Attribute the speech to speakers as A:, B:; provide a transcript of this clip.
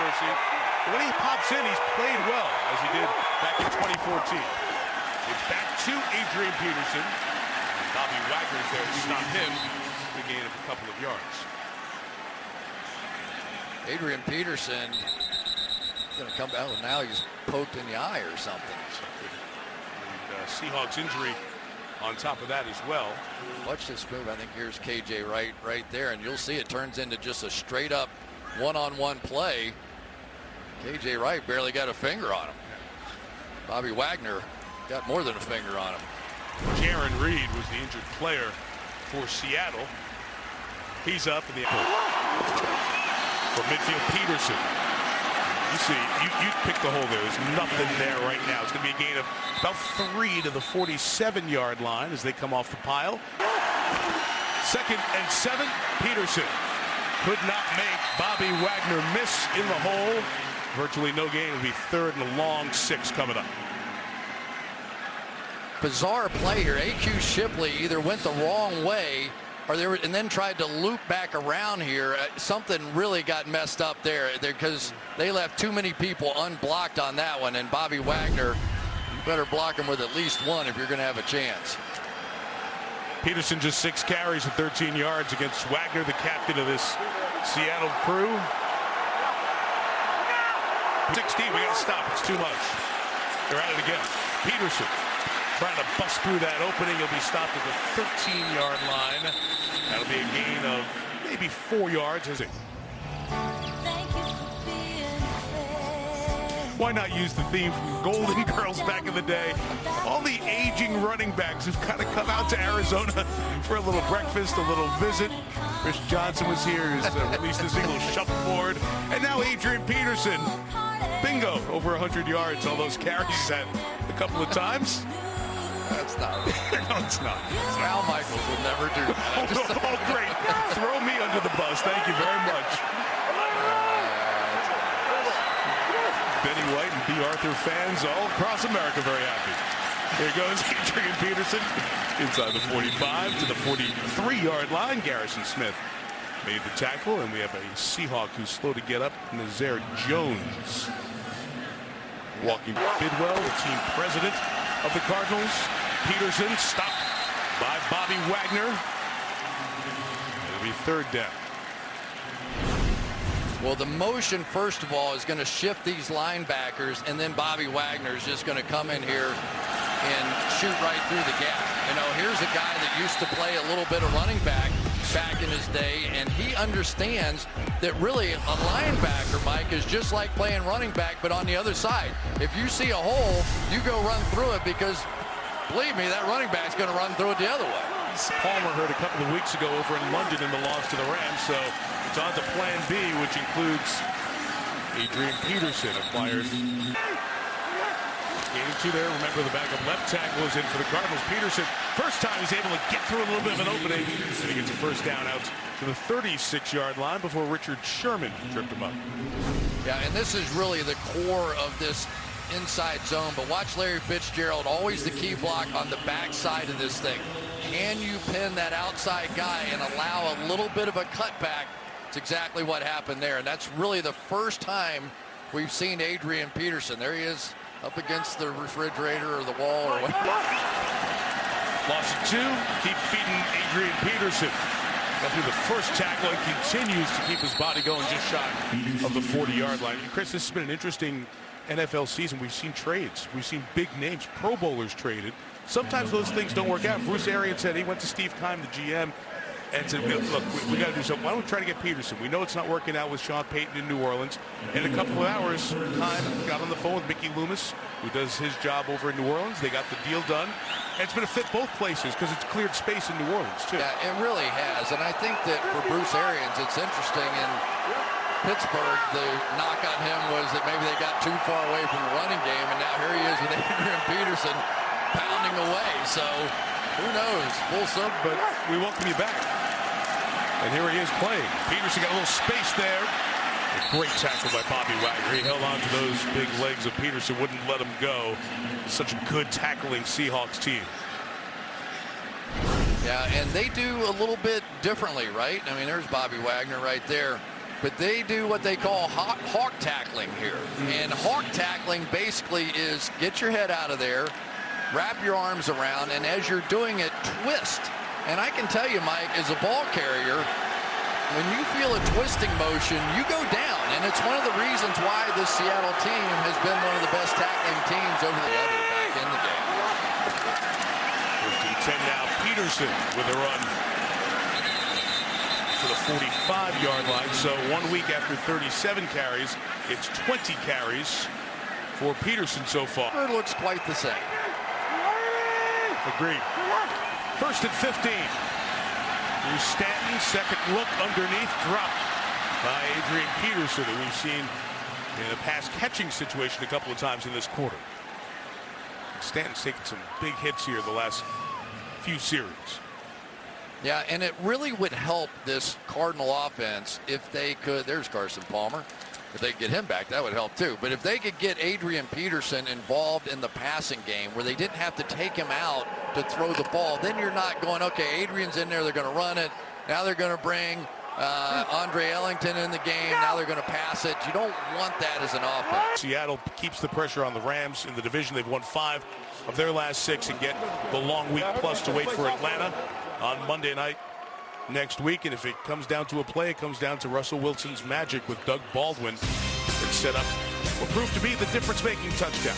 A: controversy. But when he pops in, he's played well, as he did back in 2014. It's back to Adrian Peterson. Bobby Wagner's there to stop him. The gain of a couple of yards.
B: Adrian Peterson going to come out, and now he's poked in the eye or something.
A: And Seahawks injury on top of that as well.
B: Watch this move. I think here's KJ right there, and you'll see it turns into just a straight up one-on-one play. KJ Wright barely got a finger on him. Bobby Wagner got more than a finger on him.
A: Jaron Reed was the injured player for Seattle. He's up in the for midfield Peterson. You see, you picked the hole there. There's nothing there right now. It's going to be a gain of about 3 to the 47-yard line as they come off the pile. 2nd and 7. Peterson could not make Bobby Wagner miss in the hole. Virtually no gain. It'll be 3rd and a long 6 coming up.
B: Bizarre play here. A.Q. Shipley either went the wrong way and then tried to loop back around here. Something really got messed up there because they left too many people unblocked on that one. And Bobby Wagner, you better block him with at least one if you're going to have a chance.
A: Peterson just 6 carries and 13 yards against Wagner, the captain of this Seattle crew. 16, we got to stop. It's too much. They're at it again. Peterson trying to bust through that opening. He'll be stopped at the 13-yard line. That'll be a gain of maybe 4 yards, is it? Why not use the theme from Golden Girls back in the day? All the aging running backs have kind of come out to Arizona for a little breakfast, a little visit. Chris Johnson was here, who's released this little shuffleboard. And now Adrian Peterson. Bingo, over 100 yards. All those carries had a couple of times.
B: That's not right.
A: No, it's not.
B: Al Michaels would never do that.
A: Oh, great. Throw me under the bus. Thank you very much. Benny White and B. Arthur fans all across America very happy. Here goes Adrian Peterson inside the 45 to the 43-yard line. Garrison Smith made the tackle, and we have a Seahawk who's slow to get up, Nazir Jones. Walking Bidwell, the team president of the Cardinals. Peterson stopped by Bobby Wagner. It'll be 3rd down.
B: Well, the motion, first of all, is going to shift these linebackers, and then Bobby Wagner is just going to come in here and shoot right through the gap. You know, here's a guy that used to play a little bit of running back in his day, and he understands that really a linebacker, Mike, is just like playing running back, but on the other side. If you see a hole, you go run through it because, believe me, that running back's going to run through it the other way.
A: Palmer heard a couple of weeks ago over in London in the loss to the Rams, so it's on to plan B, which includes Adrian Peterson, acquired. Gaining 2 there. Remember, the backup left tackle is in for the Cardinals. Peterson, first time he's able to get through a little bit of an opening, and he gets a 1st down out to the 36-yard line before Richard Sherman tripped him up.
B: Yeah, and this is really the core of this inside zone, but watch Larry Fitzgerald, always the key block on the backside of this thing. Can you pin that outside guy and allow a little bit of a cutback? It's exactly what happened there, and that's really the first time we've seen Adrian Peterson. There he is up against the refrigerator or the wall or whatever.
A: Loss of 2, keep feeding Adrian Peterson. Got through the first tackle and continues to keep his body going just shy of the 40-yard line. Chris, this has been an interesting NFL season. We've seen trades. We've seen big names, Pro Bowlers traded. Sometimes those things don't work out. Bruce Arians said he went to Steve Keim, the GM, and said, look, we got to do something. Why don't we try to get Peterson? We know it's not working out with Sean Payton in New Orleans. In a couple of hours, Keim got on the phone with Mickey Loomis, who does his job over in New Orleans. They got the deal done. And it's been a fit both places because it's cleared space in New Orleans, too.
B: Yeah, it really has. And I think that for Bruce Arians, it's interesting. In Pittsburgh, the knock on him was that maybe they got too far away from the running game, and now here he is with Adrian Peterson pounding away. So who knows? Full circle.
A: But we welcome you back. And here he is playing. Peterson got a little space there. A great tackle by Bobby Wagner. He held on to those big legs of Peterson, wouldn't let him go. Such a good tackling Seahawks team.
B: Yeah, and they do a little bit differently, right? I mean, there's Bobby Wagner right there. but they do what they call hawk tackling here. And hawk tackling basically is get your head out of there, wrap your arms around, and as you're doing it, twist. And I can tell you, Mike, as a ball carrier, when you feel a twisting motion, you go down. And it's one of the reasons why this Seattle team has been one of the best tackling teams over the other back in the game.
A: First and 10 now. Peterson with a run to the 45-yard line. So 1 week after 37 carries, it's 20 carries for Peterson so far.
B: It looks quite the same.
A: Agreed. First and 15. Here's Stanton, second look underneath, dropped by Adrian Peterson, who we've seen in a pass catching situation a couple of times in this quarter. Stanton's taken some big hits here the last few series.
B: Yeah, and it really would help this Cardinal offense if they could. There's Carson Palmer. If they could get him back, that would help too. But if they could get Adrian Peterson involved in the passing game where they didn't have to take him out to throw the ball, then you're not going, okay, Adrian's in there, they're going to run it. Now they're going to bring Andre Ellington in the game. Now they're going to pass it. You don't want that as an offense.
A: Seattle keeps the pressure on the Rams in the division. They've won 5 of their last 6 and get the long week plus to wait for Atlanta on Monday night next week. And if it comes down to a play, it comes down to Russell Wilson's magic with Doug Baldwin. It's set up will prove to be the difference-making touchdown.